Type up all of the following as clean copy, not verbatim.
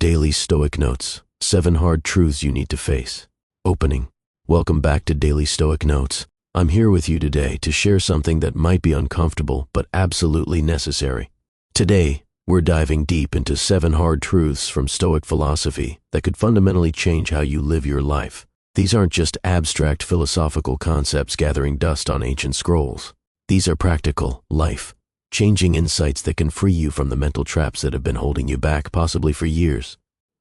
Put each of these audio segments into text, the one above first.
Daily Stoic Notes, 7 Hard Truths You Need to Face. Opening. Welcome back to Daily Stoic Notes. I'm here with you today to share something that might be uncomfortable but absolutely necessary. Today, we're diving deep into 7 hard truths from Stoic philosophy that could fundamentally change how you live your life. These aren't just abstract philosophical concepts gathering dust on ancient scrolls. These are practical, life-changing insights that can free you from the mental traps that have been holding you back, possibly for years.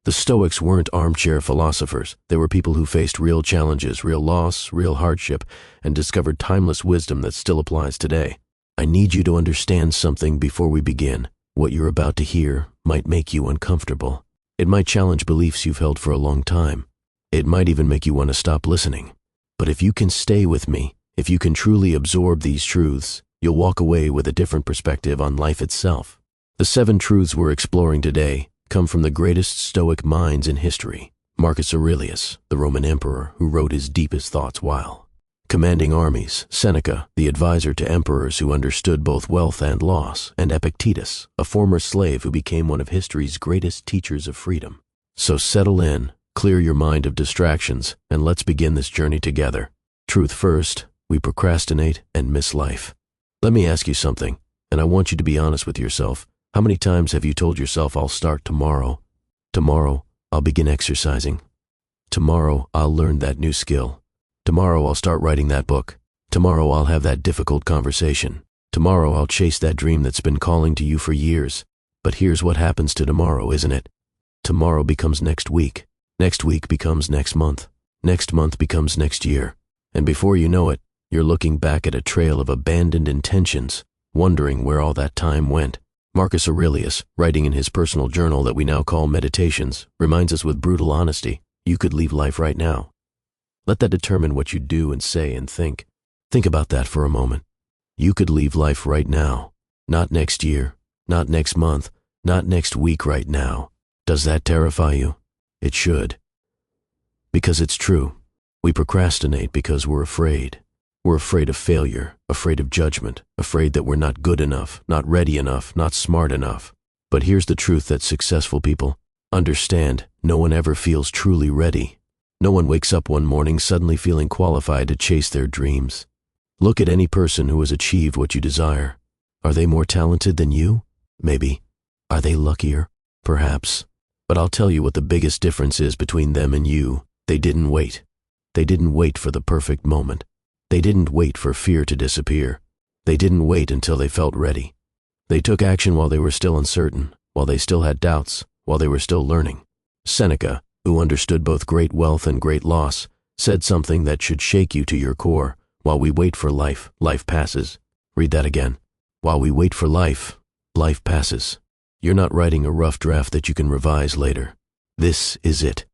The Stoics weren't armchair philosophers. They were people who faced real challenges, real loss, real hardship, and discovered timeless wisdom that still applies today. I need you to understand something before we begin. What you're about to hear might make you uncomfortable. It might challenge beliefs you've held for a long time. It might even make you want to stop listening. But if you can stay with me, if you can truly absorb these truths, you'll walk away with a different perspective on life itself. The 7 truths we're exploring today come from the greatest Stoic minds in history. Marcus Aurelius, the Roman emperor who wrote his deepest thoughts while commanding armies; Seneca, the advisor to emperors who understood both wealth and loss; and Epictetus, a former slave who became one of history's greatest teachers of freedom. So settle in, clear your mind of distractions, and let's begin this journey together. Truth first, we procrastinate and miss life. Let me ask you something, and I want you to be honest with yourself. How many times have you told yourself, I'll start tomorrow? Tomorrow, I'll begin exercising. Tomorrow, I'll learn that new skill. Tomorrow, I'll start writing that book. Tomorrow, I'll have that difficult conversation. Tomorrow, I'll chase that dream that's been calling to you for years. But here's what happens to tomorrow, isn't it? Tomorrow becomes next week. Next week becomes next month. Next month becomes next year. And before you know it, you're looking back at a trail of abandoned intentions, wondering where all that time went. Marcus Aurelius, writing in his personal journal that we now call Meditations, reminds us with brutal honesty, you could leave life right now. Let that determine what you do and say and think. Think about that for a moment. You could leave life right now. Not next year, not next month, not next week, right now. Does that terrify you? It should. Because it's true. We procrastinate because we're afraid. We're afraid of failure, afraid of judgment, afraid that we're not good enough, not ready enough, not smart enough. But here's the truth that successful people understand: no one ever feels truly ready. No one wakes up one morning suddenly feeling qualified to chase their dreams. Look at any person who has achieved what you desire. Are they more talented than you? Maybe. Are they luckier? Perhaps. But I'll tell you what the biggest difference is between them and you. They didn't wait. They didn't wait for the perfect moment. They didn't wait for fear to disappear. They didn't wait until they felt ready. They took action while they were still uncertain, while they still had doubts, while they were still learning. Seneca, who understood both great wealth and great loss, said something that should shake you to your core. While we wait for life, life passes. Read that again. While we wait for life, life passes. You're not writing a rough draft that you can revise later. This is it.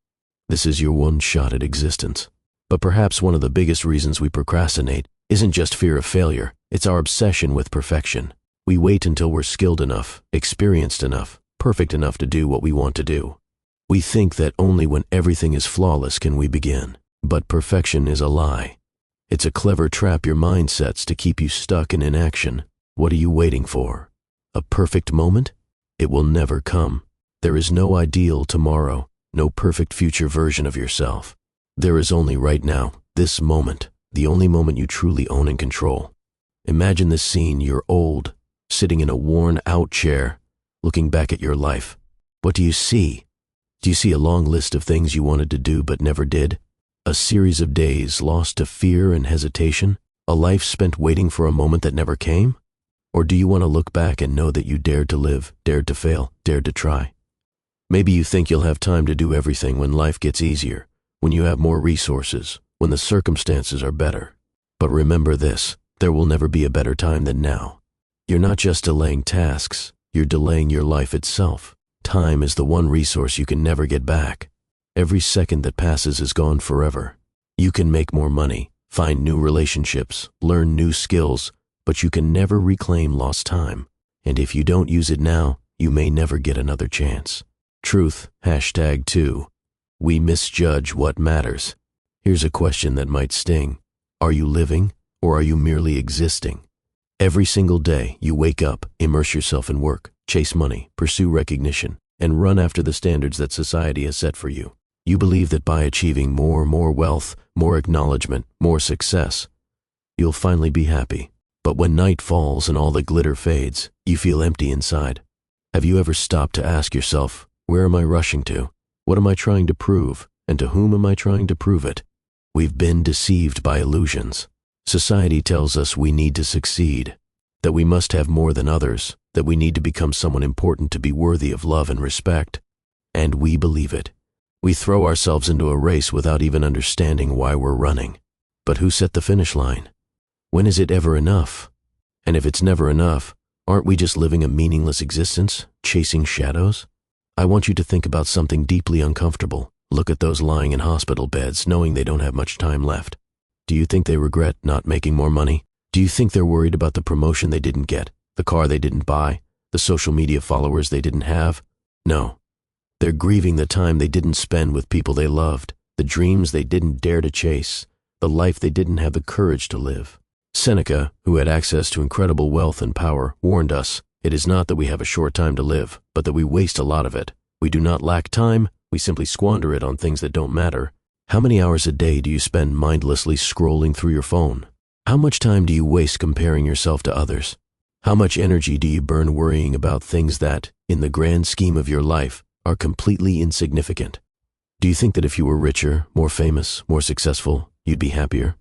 This is your one shot at existence. But perhaps one of the biggest reasons we procrastinate isn't just fear of failure, it's our obsession with perfection. We wait until we're skilled enough, experienced enough, perfect enough to do what we want to do. We think that only when everything is flawless can we begin. But perfection is a lie. It's a clever trap your mind sets to keep you stuck in inaction. What are you waiting for? A perfect moment? It will never come. There is no ideal tomorrow, no perfect future version of yourself. There is only right now, this moment, the only moment you truly own and control. Imagine this scene: you're old, sitting in a worn-out chair, looking back at your life. What do you see? Do you see a long list of things you wanted to do but never did? A series of days lost to fear and hesitation? A life spent waiting for a moment that never came? Or do you want to look back and know that you dared to live, dared to fail, dared to try? Maybe you think you'll have time to do everything when life gets easier, when you have more resources, when the circumstances are better. But remember this: there will never be a better time than now. You're not just delaying tasks, you're delaying your life itself. Time is the one resource you can never get back. Every second that passes is gone forever. You can make more money, find new relationships, learn new skills, but you can never reclaim lost time. And if you don't use it now, you may never get another chance. Truth, #2. We misjudge what matters. Here's a question that might sting. Are you living, or are you merely existing? Every single day, you wake up, immerse yourself in work, chase money, pursue recognition, and run after the standards that society has set for you. You believe that by achieving more wealth, more acknowledgement, more success, you'll finally be happy. But when night falls and all the glitter fades, you feel empty inside. Have you ever stopped to ask yourself, where am I rushing to? What am I trying to prove? And to whom am I trying to prove it? We've been deceived by illusions. Society tells us we need to succeed, that we must have more than others, that we need to become someone important to be worthy of love and respect. And we believe it. We throw ourselves into a race without even understanding why we're running. But who set the finish line? When is it ever enough? And if it's never enough, aren't we just living a meaningless existence, chasing shadows? I want you to think about something deeply uncomfortable. Look at those lying in hospital beds, knowing they don't have much time left. Do you think they regret not making more money? Do you think they're worried about the promotion they didn't get, the car they didn't buy, the social media followers they didn't have? No. They're grieving the time they didn't spend with people they loved, the dreams they didn't dare to chase, the life they didn't have the courage to live. Seneca, who had access to incredible wealth and power, warned us, it is not that we have a short time to live, but that we waste a lot of it. We do not lack time, we simply squander it on things that don't matter. How many hours a day do you spend mindlessly scrolling through your phone? How much time do you waste comparing yourself to others? How much energy do you burn worrying about things that, in the grand scheme of your life, are completely insignificant? Do you think that if you were richer, more famous, more successful, you'd be happier?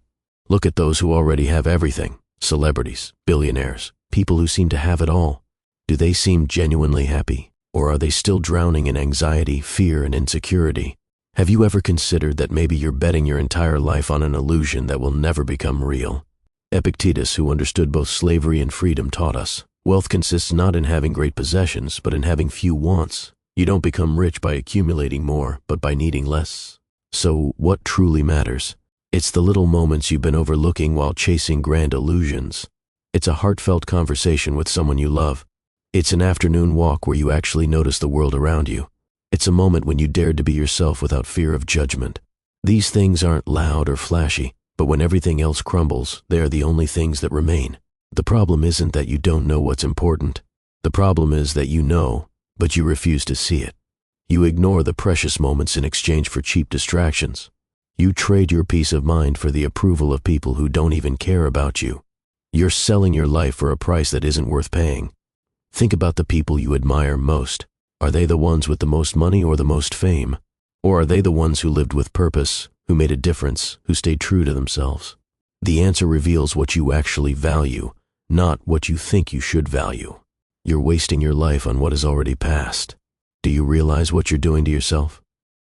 Look at those who already have everything, celebrities, billionaires, people who seem to have it all. Do they seem genuinely happy? Or are they still drowning in anxiety, fear, and insecurity? Have you ever considered that maybe you're betting your entire life on an illusion that will never become real? Epictetus, who understood both slavery and freedom, taught us, wealth consists not in having great possessions, but in having few wants. You don't become rich by accumulating more, but by needing less. So, what truly matters? It's the little moments you've been overlooking while chasing grand illusions. It's a heartfelt conversation with someone you love. It's an afternoon walk where you actually notice the world around you. It's a moment when you dared to be yourself without fear of judgment. These things aren't loud or flashy, but when everything else crumbles, they are the only things that remain. The problem isn't that you don't know what's important. The problem is that you know, but you refuse to see it. You ignore the precious moments in exchange for cheap distractions. You trade your peace of mind for the approval of people who don't even care about you. You're selling your life for a price that isn't worth paying. Think about the people you admire most. Are they the ones with the most money or the most fame? Or are they the ones who lived with purpose, who made a difference, who stayed true to themselves? The answer reveals what you actually value, not what you think you should value. You're wasting your life on what has already passed. Do you realize what you're doing to yourself?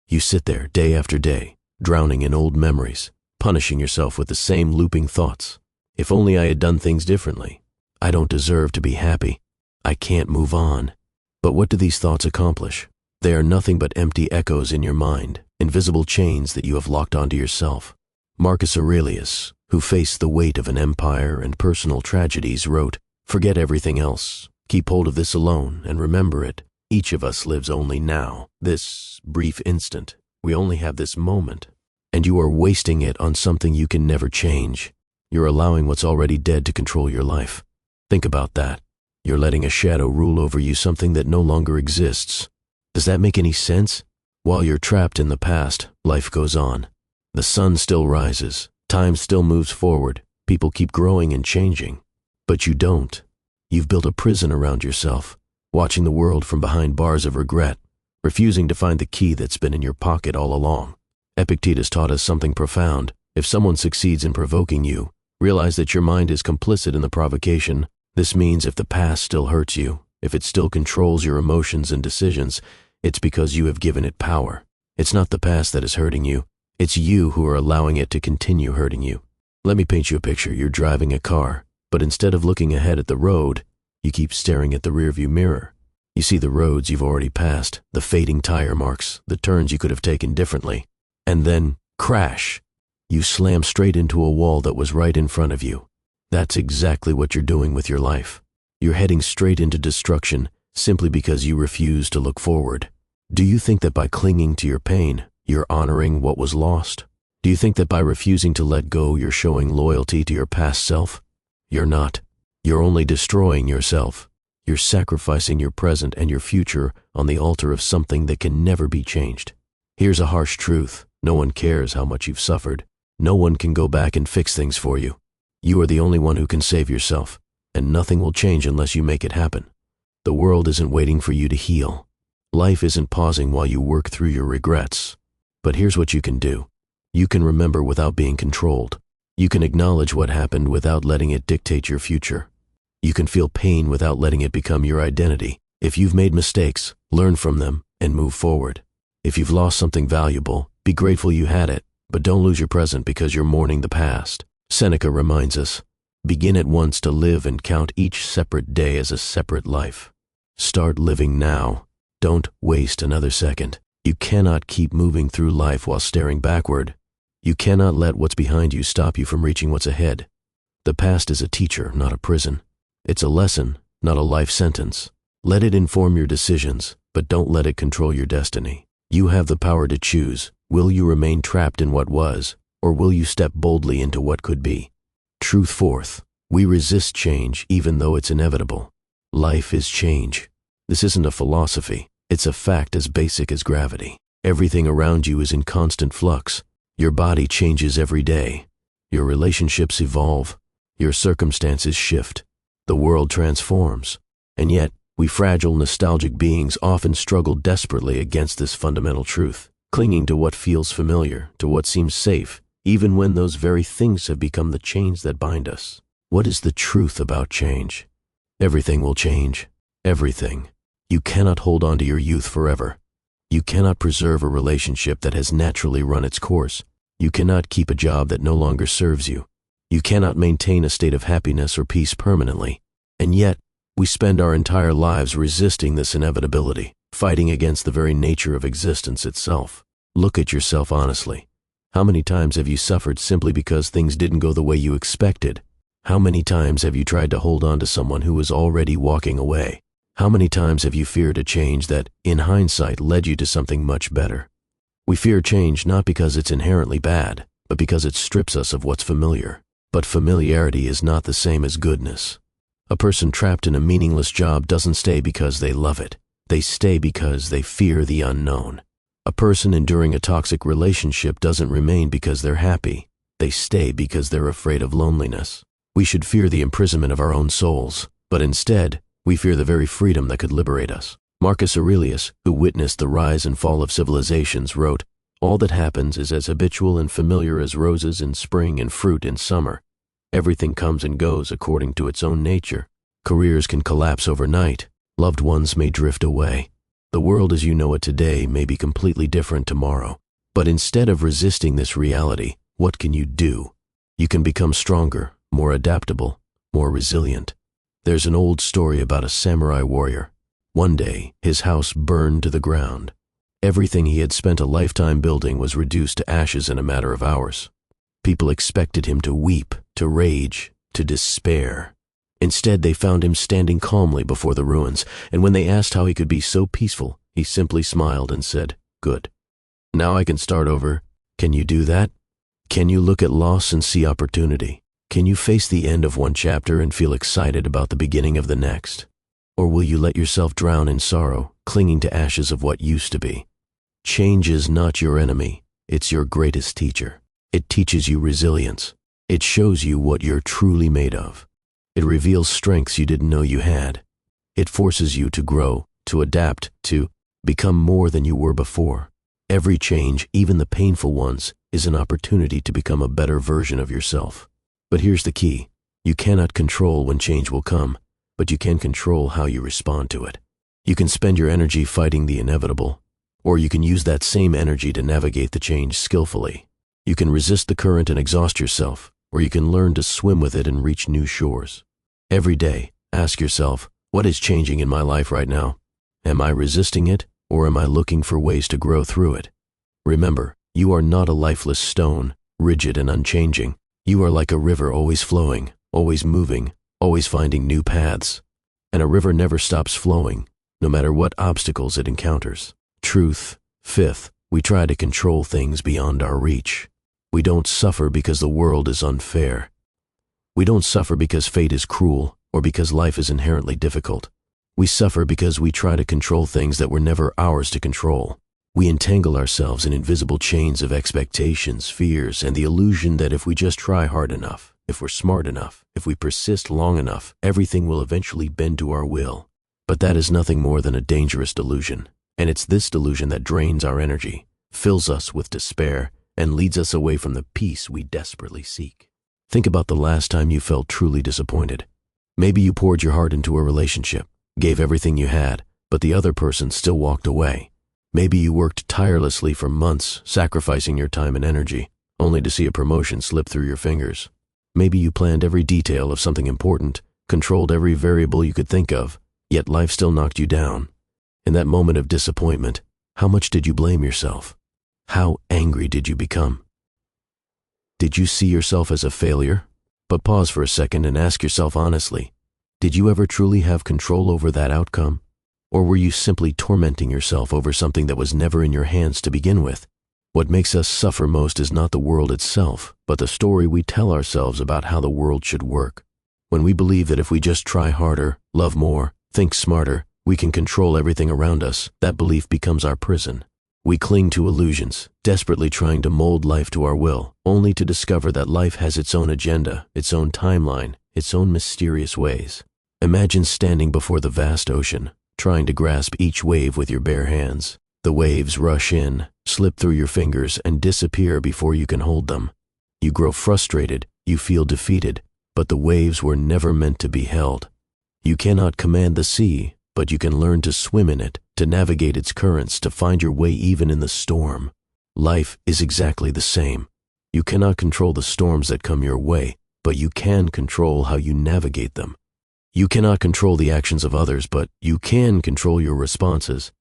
You sit there day after day, drowning in old memories, punishing yourself with the same looping thoughts. If only I had done things differently. I don't deserve to be happy. I can't move on. But what do these thoughts accomplish? They are nothing but empty echoes in your mind, invisible chains that you have locked onto yourself. Marcus Aurelius, who faced the weight of an empire and personal tragedies, wrote, "Forget everything else. Keep hold of this alone and remember it. Each of us lives only now, this brief instant. We only have this moment. And you are wasting it on something you can never change. You're allowing what's already dead to control your life. Think about that. You're letting a shadow rule over you, something that no longer exists. Does that make any sense? While you're trapped in the past, life goes on. The sun still rises. Time still moves forward. People keep growing and changing. But you don't. You've built a prison around yourself, watching the world from behind bars of regret, refusing to find the key that's been in your pocket all along. Epictetus taught us something profound. If someone succeeds in provoking you, realize that your mind is complicit in the provocation. This means if the past still hurts you, if it still controls your emotions and decisions, it's because you have given it power. It's not the past that is hurting you. It's you who are allowing it to continue hurting you. Let me paint you a picture. You're driving a car, but instead of looking ahead at the road, you keep staring at the rearview mirror. You see the roads you've already passed, the fading tire marks, the turns you could have taken differently. And then, crash! You slam straight into a wall that was right in front of you. That's exactly what you're doing with your life. You're heading straight into destruction simply because you refuse to look forward. Do you think that by clinging to your pain, you're honoring what was lost? Do you think that by refusing to let go, you're showing loyalty to your past self? You're not. You're only destroying yourself. You're sacrificing your present and your future on the altar of something that can never be changed. Here's a harsh truth. No one cares how much you've suffered. No one can go back and fix things for you. You are the only one who can save yourself, and nothing will change unless you make it happen. The world isn't waiting for you to heal. Life isn't pausing while you work through your regrets. But here's what you can do. You can remember without being controlled. You can acknowledge what happened without letting it dictate your future. You can feel pain without letting it become your identity. If you've made mistakes, learn from them and move forward. If you've lost something valuable, be grateful you had it, but don't lose your present because you're mourning the past. Seneca reminds us, begin at once to live and count each separate day as a separate life. Start living now. Don't waste another second. You cannot keep moving through life while staring backward. You cannot let what's behind you stop you from reaching what's ahead. The past is a teacher, not a prison. It's a lesson, not a life sentence. Let it inform your decisions, but don't let it control your destiny. You have the power to choose. Will you remain trapped in what was, or will you step boldly into what could be? Truth fourth, we resist change even though it's inevitable. Life is change. This isn't a philosophy. It's a fact as basic as gravity. Everything around you is in constant flux. Your body changes every day. Your relationships evolve. Your circumstances shift. The world transforms. And yet, we fragile, nostalgic beings often struggle desperately against this fundamental truth, clinging to what feels familiar, to what seems safe, even when those very things have become the chains that bind us. What is the truth about change? Everything will change. Everything. You cannot hold on to your youth forever. You cannot preserve a relationship that has naturally run its course. You cannot keep a job that no longer serves you. You cannot maintain a state of happiness or peace permanently. And yet, we spend our entire lives resisting this inevitability, fighting against the very nature of existence itself. Look at yourself honestly. How many times have you suffered simply because things didn't go the way you expected? How many times have you tried to hold on to someone who was already walking away? How many times have you feared a change that, in hindsight, led you to something much better? We fear change not because it's inherently bad, but because it strips us of what's familiar. But familiarity is not the same as goodness. A person trapped in a meaningless job doesn't stay because they love it. They stay because they fear the unknown. A person enduring a toxic relationship doesn't remain because they're happy. They stay because they're afraid of loneliness. We should fear the imprisonment of our own souls, but instead, we fear the very freedom that could liberate us. Marcus Aurelius, who witnessed the rise and fall of civilizations, wrote, "All that happens is as habitual and familiar as roses in spring and fruit in summer. Everything comes and goes according to its own nature. Careers can collapse overnight. Loved ones may drift away. The world as you know it today may be completely different tomorrow. But instead of resisting this reality, what can you do? You can become stronger, more adaptable, more resilient. There's an old story about a samurai warrior. One day, his house burned to the ground. Everything he had spent a lifetime building was reduced to ashes in a matter of hours. People expected him to weep, to rage, to despair. Instead, they found him standing calmly before the ruins, and when they asked how he could be so peaceful, he simply smiled and said, "Good. Now I can start over." Can you do that? Can you look at loss and see opportunity? Can you face the end of one chapter and feel excited about the beginning of the next? Or will you let yourself drown in sorrow, clinging to ashes of what used to be? Change is not your enemy, it's your greatest teacher. It teaches you resilience. It shows you what you're truly made of. It reveals strengths you didn't know you had. It forces you to grow, to adapt, to become more than you were before. Every change, even the painful ones, is an opportunity to become a better version of yourself. But here's the key. You cannot control when change will come, but you can control how you respond to it. You can spend your energy fighting the inevitable, or you can use that same energy to navigate the change skillfully. You can resist the current and exhaust yourself, or you can learn to swim with it and reach new shores. Every day, ask yourself, what is changing in my life right now? Am I resisting it, or am I looking for ways to grow through it? Remember, you are not a lifeless stone, rigid and unchanging. You are like a river always flowing, always moving, always finding new paths. And a river never stops flowing, no matter what obstacles it encounters. Truth. Fifth, we try to control things beyond our reach. We don't suffer because the world is unfair. We don't suffer because fate is cruel or because life is inherently difficult. We suffer because we try to control things that were never ours to control. We entangle ourselves in invisible chains of expectations, fears, and the illusion that if we just try hard enough, if we're smart enough, if we persist long enough, everything will eventually bend to our will. But that is nothing more than a dangerous delusion, and it's this delusion that drains our energy, fills us with despair, and leads us away from the peace we desperately seek. Think about the last time you felt truly disappointed. Maybe you poured your heart into a relationship, gave everything you had, but the other person still walked away. Maybe you worked tirelessly for months, sacrificing your time and energy, only to see a promotion slip through your fingers. Maybe you planned every detail of something important, controlled every variable you could think of, yet life still knocked you down. In that moment of disappointment, how much did you blame yourself? How angry did you become? Did you see yourself as a failure? But pause for a second and ask yourself honestly, did you ever truly have control over that outcome? Or were you simply tormenting yourself over something that was never in your hands to begin with? What makes us suffer most is not the world itself, but the story we tell ourselves about how the world should work. When we believe that if we just try harder, love more, think smarter, we can control everything around us, that belief becomes our prison. We cling to illusions, desperately trying to mold life to our will, only to discover that life has its own agenda, its own timeline, its own mysterious ways. Imagine standing before the vast ocean, trying to grasp each wave with your bare hands. The waves rush in, slip through your fingers, and disappear before you can hold them. You grow frustrated, you feel defeated, but the waves were never meant to be held. You cannot command the sea, but you can learn to swim in it, to navigate its currents, to find your way even in the storm. Life is exactly the same. You cannot control the storms that come your way, but you can control how you navigate them. You cannot control the actions of others, but you can control your responses.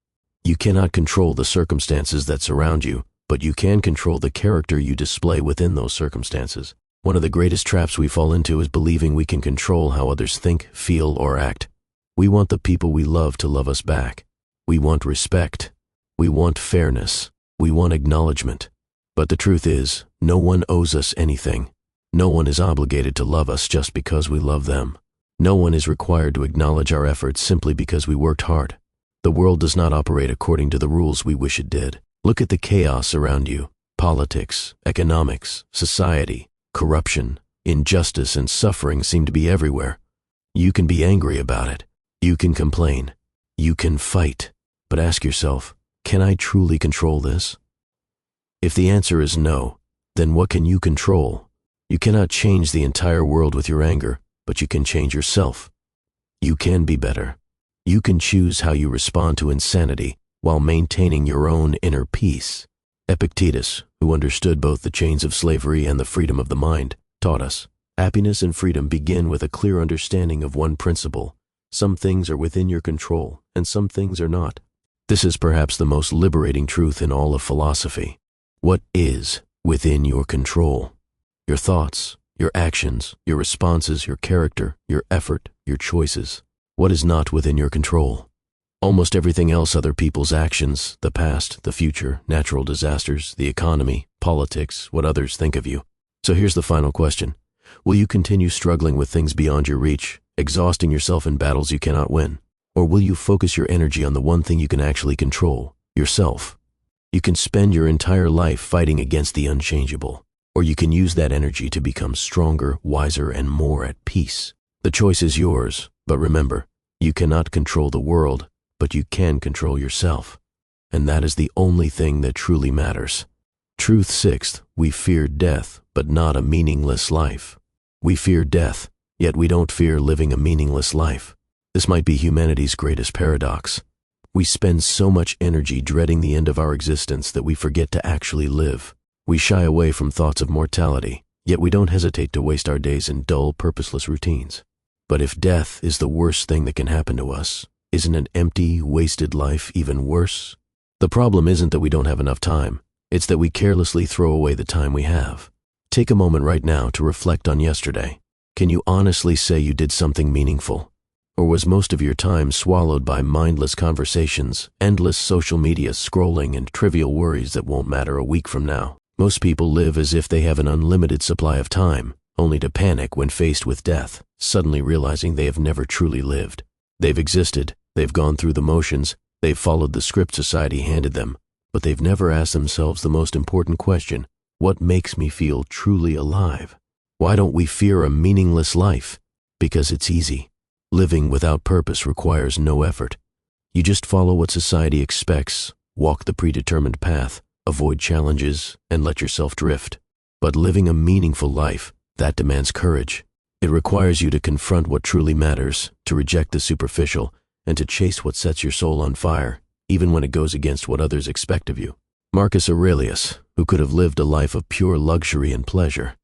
You cannot control the circumstances that surround you, but you can control the character you display within those circumstances. One of the greatest traps we fall into is believing we can control how others think, feel, or act. We want the people we love to love us back. We want respect. We want fairness. We want acknowledgement. But the truth is, no one owes us anything. No one is obligated to love us just because we love them. No one is required to acknowledge our efforts simply because we worked hard. The world does not operate according to the rules we wish it did. Look at the chaos around you. Politics, economics, society, corruption, injustice, and suffering seem to be everywhere. You can be angry about it. You can complain. You can fight. But ask yourself, can I truly control this? If the answer is no, then what can you control? You cannot change the entire world with your anger, but you can change yourself. You can be better. You can choose how you respond to insanity while maintaining your own inner peace. Epictetus, who understood both the chains of slavery and the freedom of the mind, taught us, happiness and freedom begin with a clear understanding of one principle. Some things are within your control, and some things are not. This is perhaps the most liberating truth in all of philosophy. What is within your control? Your thoughts, your actions, your responses, your character, your effort, your choices. What is not within your control? Almost everything else: other people's actions, the past, the future, natural disasters, the economy, politics, what others think of you. So here's the final question. Will you continue struggling with things beyond your reach, exhausting yourself in battles you cannot win? Or will you focus your energy on the one thing you can actually control, yourself? You can spend your entire life fighting against the unchangeable, or you can use that energy to become stronger, wiser, and more at peace. The choice is yours, but remember, you cannot control the world, but you can control yourself. And that is the only thing that truly matters. Truth sixth, we fear death, but not a meaningless life. We fear death, yet we don't fear living a meaningless life. This might be humanity's greatest paradox. We spend so much energy dreading the end of our existence that we forget to actually live. We shy away from thoughts of mortality, yet we don't hesitate to waste our days in dull, purposeless routines. But if death is the worst thing that can happen to us, isn't an empty, wasted life even worse? The problem isn't that we don't have enough time. It's that we carelessly throw away the time we have. Take a moment right now to reflect on yesterday. Can you honestly say you did something meaningful? Or was most of your time swallowed by mindless conversations, endless social media scrolling, and trivial worries that won't matter a week from now? Most people live as if they have an unlimited supply of time, only to panic when faced with death, suddenly realizing they have never truly lived. They've existed, They've gone through the motions, they've followed the script society handed them, but they've never asked themselves the most important question: what makes me feel truly alive? Why don't we fear a meaningless life? Because it's easy. Living without purpose requires no effort. You just follow what society expects, walk the predetermined path, avoid challenges, and let yourself drift. But living a meaningful life, that demands courage. It requires you to confront what truly matters, to reject the superficial, and to chase what sets your soul on fire, even when it goes against what others expect of you. Marcus Aurelius, who could have lived a life of pure luxury and pleasure,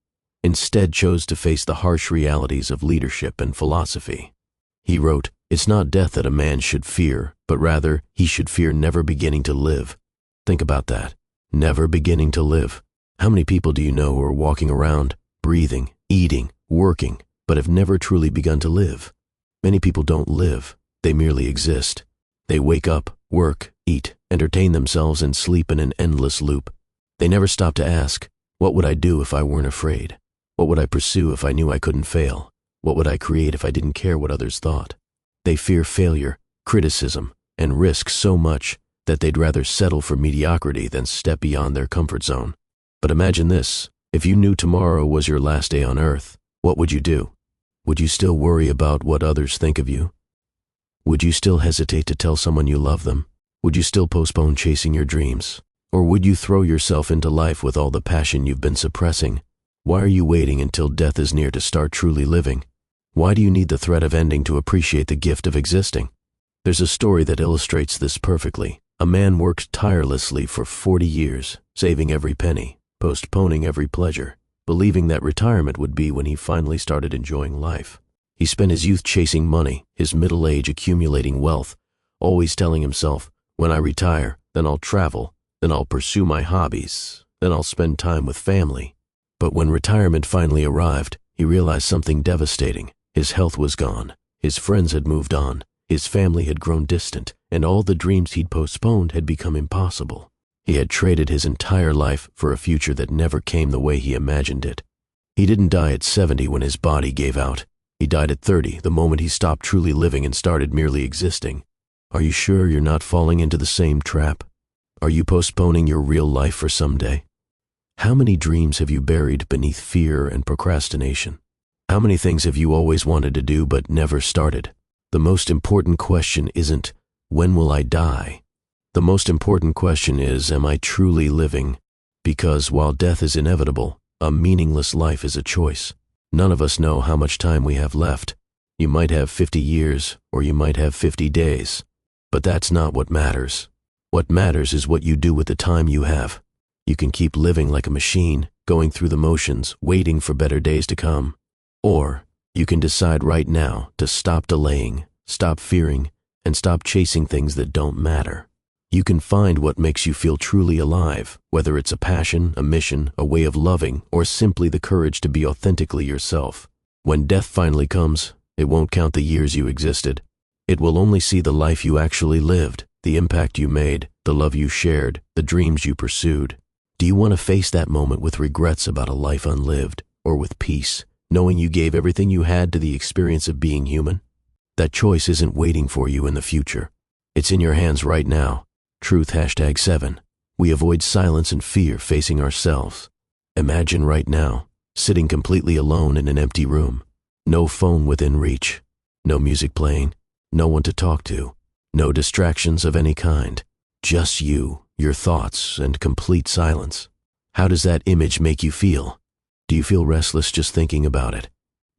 instead chose to face the harsh realities of leadership and philosophy. He wrote, "It's not death that a man should fear, but rather he should fear never beginning to live." Think about that. Never beginning to live. How many people do you know who are walking around, breathing, eating, working, but have never truly begun to live? Many people don't live, they merely exist. They wake up, work, eat, entertain themselves, and sleep in an endless loop. They never stop to ask, what would I do if I weren't afraid? What would I pursue if I knew I couldn't fail? What would I create if I didn't care what others thought? They fear failure, criticism, and risk so much that they'd rather settle for mediocrity than step beyond their comfort zone. But imagine this, if you knew tomorrow was your last day on earth, what would you do? Would you still worry about what others think of you? Would you still hesitate to tell someone you love them? Would you still postpone chasing your dreams? Or would you throw yourself into life with all the passion you've been suppressing? Why are you waiting until death is near to start truly living? Why do you need the threat of ending to appreciate the gift of existing? There's a story that illustrates this perfectly. A man worked tirelessly for 40 years, saving every penny, postponing every pleasure, believing that retirement would be when he finally started enjoying life. He spent his youth chasing money, his middle age accumulating wealth, always telling himself, when I retire, then I'll travel, then I'll pursue my hobbies, then I'll spend time with family. But when retirement finally arrived, he realized something devastating. His health was gone, his friends had moved on, his family had grown distant, and all the dreams he'd postponed had become impossible. He had traded his entire life for a future that never came the way he imagined it. He didn't die at 70 when his body gave out. He died at 30, the moment he stopped truly living and started merely existing. Are you sure you're not falling into the same trap? Are you postponing your real life for someday? How many dreams have you buried beneath fear and procrastination? How many things have you always wanted to do but never started? The most important question isn't, when will I die? The most important question is, am I truly living? Because while death is inevitable, a meaningless life is a choice. None of us know how much time we have left. You might have 50 years, or you might have 50 days. But that's not what matters. What matters is what you do with the time you have. You can keep living like a machine, going through the motions, waiting for better days to come. Or you can decide right now to stop delaying, stop fearing, and stop chasing things that don't matter. You can find what makes you feel truly alive, whether it's a passion, a mission, a way of loving, or simply the courage to be authentically yourself. When death finally comes, it won't count the years you existed. It will only see the life you actually lived, the impact you made, the love you shared, the dreams you pursued. Do you want to face that moment with regrets about a life unlived, or with peace, knowing you gave everything you had to the experience of being human? That choice isn't waiting for you in the future. It's in your hands right now. Truth #7. We avoid silence and fear facing ourselves. Imagine right now, sitting completely alone in an empty room. No phone within reach. No music playing. No one to talk to. No distractions of any kind. Just you, your thoughts, and complete silence. How does that image make you feel? Do you feel restless just thinking about it?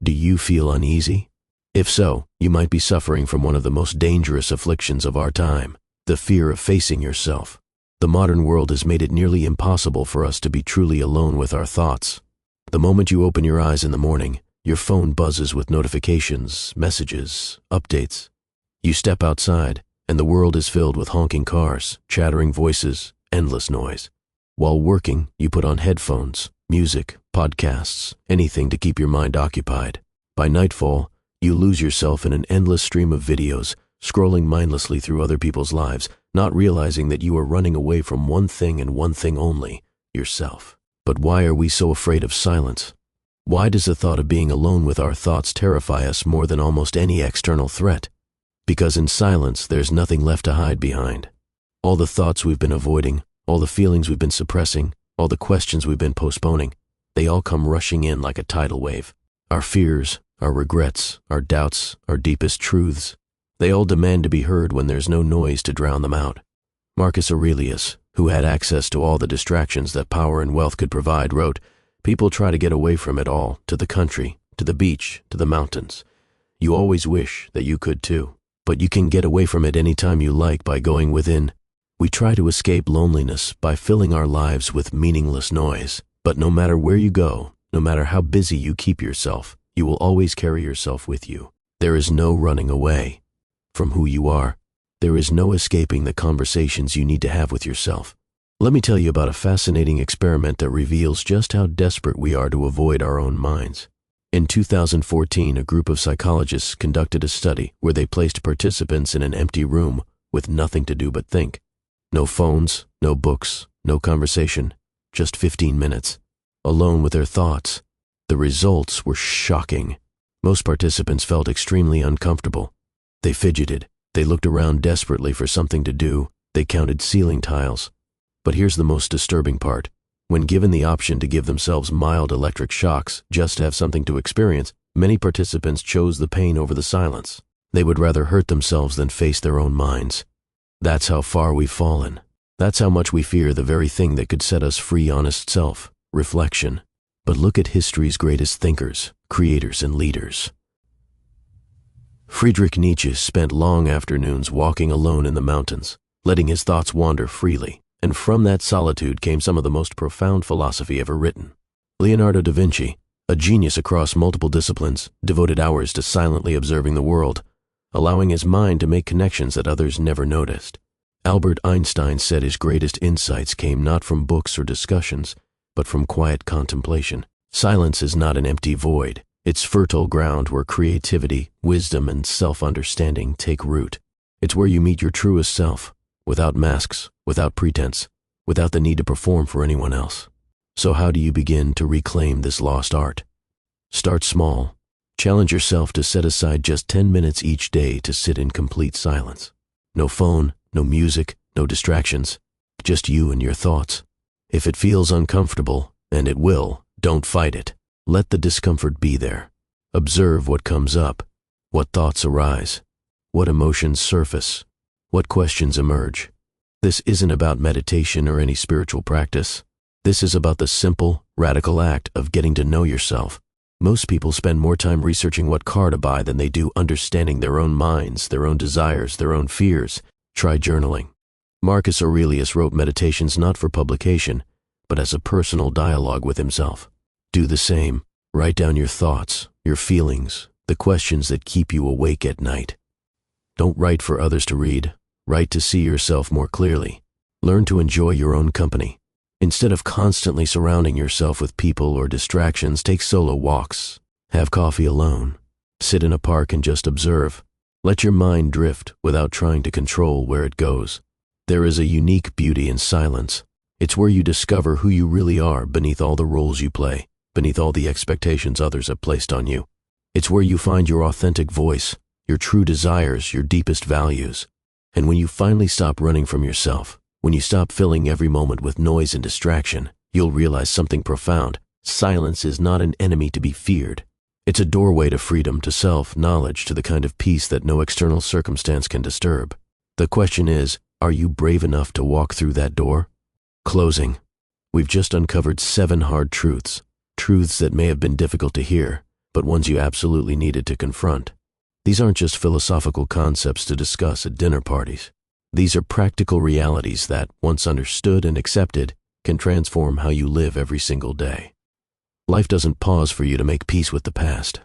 Do you feel uneasy? If so, you might be suffering from one of the most dangerous afflictions of our time, the fear of facing yourself. The modern world has made it nearly impossible for us to be truly alone with our thoughts. The moment you open your eyes in the morning, your phone buzzes with notifications, messages, updates. You step outside, and the world is filled with honking cars, chattering voices, endless noise. While working, you put on headphones, music, podcasts, anything to keep your mind occupied. By nightfall, you lose yourself in an endless stream of videos, scrolling mindlessly through other people's lives, not realizing that you are running away from one thing and one thing only, yourself. But why are we so afraid of silence? Why does the thought of being alone with our thoughts terrify us more than almost any external threat? Because in silence, there's nothing left to hide behind. All the thoughts we've been avoiding, all the feelings we've been suppressing, all the questions we've been postponing, they all come rushing in like a tidal wave. Our fears, our regrets, our doubts, our deepest truths, they all demand to be heard when there's no noise to drown them out. Marcus Aurelius, who had access to all the distractions that power and wealth could provide, wrote, "People try to get away from it all, to the country, to the beach, to the mountains. You always wish that you could too, but you can get away from it anytime you like by going within. We try to escape loneliness by filling our lives with meaningless noise, but no matter where you go, no matter how busy you keep yourself, you will always carry yourself with you. There is no running away from who you are. There is no escaping the conversations you need to have with yourself." Let me tell you about a fascinating experiment that reveals just how desperate we are to avoid our own minds. In 2014, a group of psychologists conducted a study where they placed participants in an empty room with nothing to do but think. No phones, no books, no conversation, just 15 minutes, alone with their thoughts. The results were shocking. Most participants felt extremely uncomfortable. They fidgeted. They looked around desperately for something to do. They counted ceiling tiles. But here's the most disturbing part. When given the option to give themselves mild electric shocks just to have something to experience, many participants chose the pain over the silence. They would rather hurt themselves than face their own minds. That's how far we've fallen. That's how much we fear the very thing that could set us free, honest self, reflection. But look at history's greatest thinkers, creators, and leaders. Friedrich Nietzsche spent long afternoons walking alone in the mountains, letting his thoughts wander freely, and from that solitude came some of the most profound philosophy ever written. Leonardo da Vinci, a genius across multiple disciplines, devoted hours to silently observing the world, allowing his mind to make connections that others never noticed. Albert Einstein said his greatest insights came not from books or discussions, but from quiet contemplation. Silence is not an empty void. It's fertile ground where creativity, wisdom, and self-understanding take root. It's where you meet your truest self, without masks, without pretense, without the need to perform for anyone else. So how do you begin to reclaim this lost art? Start small. Challenge yourself to set aside just 10 minutes each day to sit in complete silence. No phone, no music, no distractions, just you and your thoughts. If it feels uncomfortable, and it will, don't fight it. Let the discomfort be there. Observe what comes up, what thoughts arise, what emotions surface, what questions emerge. This isn't about meditation or any spiritual practice. This is about the simple, radical act of getting to know yourself. Most people spend more time researching what car to buy than they do understanding their own minds, their own desires, their own fears. Try journaling. Marcus Aurelius wrote meditations not for publication, but as a personal dialogue with himself. Do the same. Write down your thoughts, your feelings, the questions that keep you awake at night. Don't write for others to read. Write to see yourself more clearly. Learn to enjoy your own company. Instead of constantly surrounding yourself with people or distractions, take solo walks. Have coffee alone. Sit in a park and just observe. Let your mind drift without trying to control where it goes. There is a unique beauty in silence. It's where you discover who you really are beneath all the roles you play, beneath all the expectations others have placed on you. It's where you find your authentic voice, your true desires, your deepest values. And when you finally stop running from yourself, when you stop filling every moment with noise and distraction, you'll realize something profound. Silence is not an enemy to be feared. It's a doorway to freedom, to self, knowledge, to the kind of peace that no external circumstance can disturb. The question is, are you brave enough to walk through that door? Closing. We've just uncovered 7 hard truths. Truths that may have been difficult to hear, but ones you absolutely needed to confront. These aren't just philosophical concepts to discuss at dinner parties. These are practical realities that, once understood and accepted, can transform how you live every single day. Life doesn't pause for you to make peace with the past.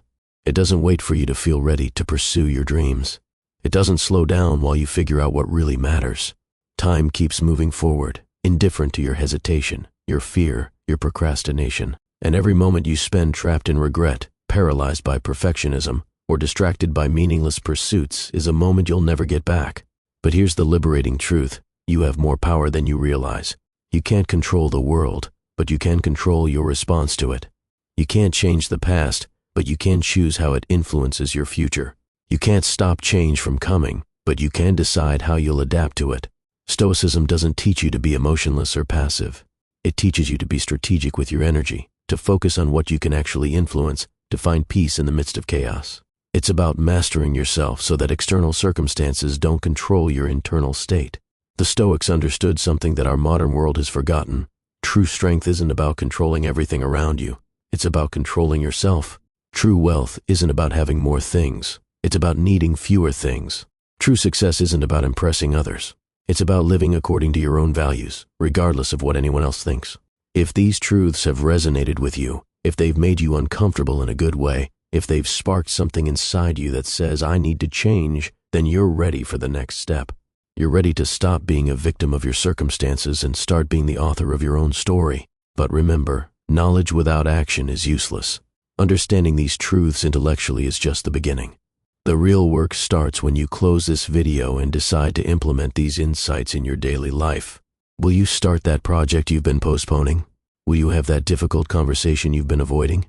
It doesn't wait for you to feel ready to pursue your dreams. It doesn't slow down while you figure out what really matters. Time keeps moving forward, indifferent to your hesitation, your fear, your procrastination. And every moment you spend trapped in regret, paralyzed by perfectionism, or distracted by meaningless pursuits is a moment you'll never get back. But here's the liberating truth. You have more power than you realize. You can't control the world, but you can control your response to it. You can't change the past, but you can choose how it influences your future. You can't stop change from coming, but you can decide how you'll adapt to it. Stoicism doesn't teach you to be emotionless or passive. It teaches you to be strategic with your energy, to focus on what you can actually influence, to find peace in the midst of chaos. It's about mastering yourself so that external circumstances don't control your internal state. The Stoics understood something that our modern world has forgotten. True strength isn't about controlling everything around you. It's about controlling yourself. True wealth isn't about having more things. It's about needing fewer things. True success isn't about impressing others. It's about living according to your own values, regardless of what anyone else thinks. If these truths have resonated with you, if they've made you uncomfortable in a good way, if they've sparked something inside you that says, I need to change, then you're ready for the next step. You're ready to stop being a victim of your circumstances and start being the author of your own story. But remember, knowledge without action is useless. Understanding these truths intellectually is just the beginning. The real work starts when you close this video and decide to implement these insights in your daily life. Will you start that project you've been postponing? Will you have that difficult conversation you've been avoiding?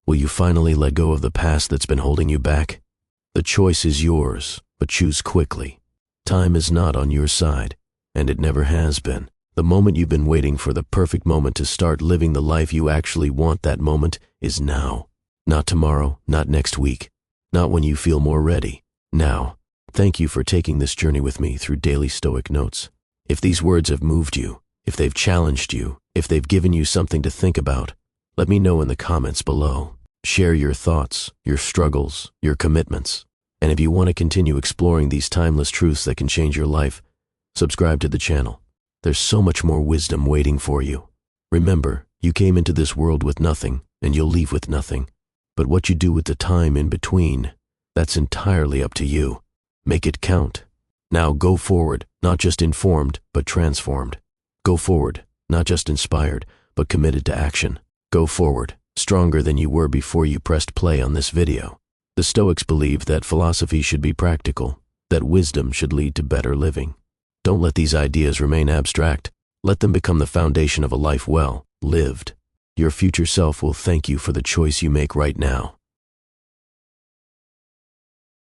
Will you finally let go of the past that's been holding you back? The choice is yours, but choose quickly. Time is not on your side, and it never has been. The moment you've been waiting for, the perfect moment to start living the life you actually want, that moment is now. Not tomorrow, not next week, not when you feel more ready. Now. Thank you for taking this journey with me through Daily Stoic Notes. If these words have moved you, if they've challenged you, if they've given you something to think about, let me know in the comments below. Share your thoughts, your struggles, your commitments. And if you want to continue exploring these timeless truths that can change your life, subscribe to the channel. There's so much more wisdom waiting for you. Remember, you came into this world with nothing, and you'll leave with nothing. But what you do with the time in between, that's entirely up to you. Make it count. Now go forward, not just informed, but transformed. Go forward, not just inspired, but committed to action. Go forward, stronger than you were before you pressed play on this video. The Stoics believed that philosophy should be practical, that wisdom should lead to better living. Don't let these ideas remain abstract. Let them become the foundation of a life well lived. Your future self will thank you for the choice you make right now.